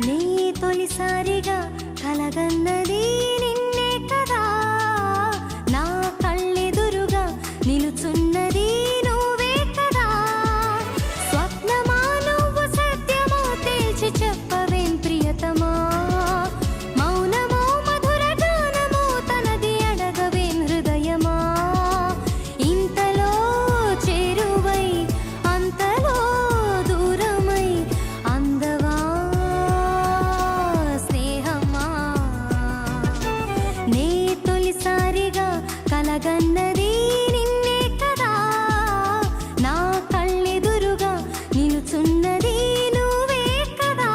నీ తొలిసారిగా కలగన్నది నిన్నే కదా, నా కళ్ళెదురుగా నిలుచున్నది నువ్వే కదా. స్వప్నమా నువ్వు సత్యమో తేల్చి చెప్పవేం ప్రియతమా, మౌనమో మధుర గానమో తనది అడగవేం హృదయమా. ఇంతలో చేరువై అంతలో దూరమై అందవా స్నేహమా. నే తొలిసారిగా కలగన్నది నిన్నే కదా, నా కళ్ళెదురుగా నిలుచున్నది నువ్వే కదా.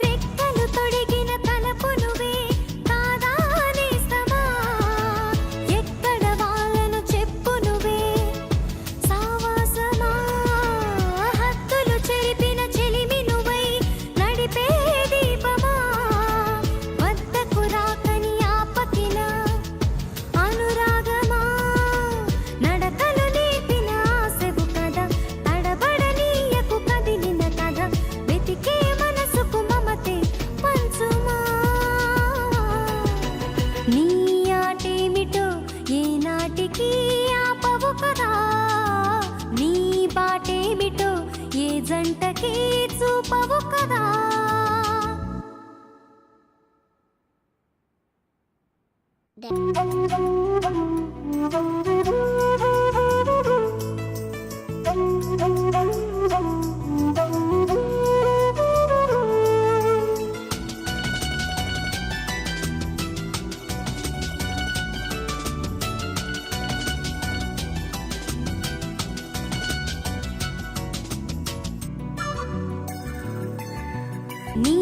రెక్కలు తొడిగిన తలపు నువ్వే కాదా నేస్తమా, ఎక్కడ వాళ్ళను చెప్పు నువ్వే సావాసమా. హద్దులు చెరిపిన చెలిమి నువ్వై నడిపే దీపమా, వద్దకు రాకని ఆపకిన అనురాగమా. నడకలు నేర్పిన ఆశవు కదా, తడబడనీయకు కదిలిన కథ, వెతికే మనసుకు మమతే పంచుమా. నీ ఆటేమిటో ఏనాటికి ఆపవు కదా, నీ బాటేమిటో ఏ జంటకి చూపవు కదా. నీ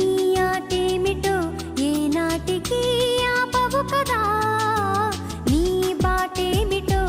ఆటేమిటో ఏనాటికి ఆపవు కదా, నీ బాటేమిటో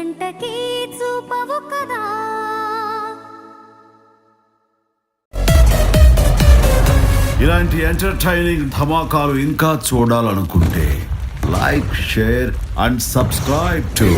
జంటకి చూపవు కదా. ఇలాంటి ఎంటర్టైనింగ్ ధమాకాలు ఇంకా చూడాలనుకుంటే like, share and subscribe to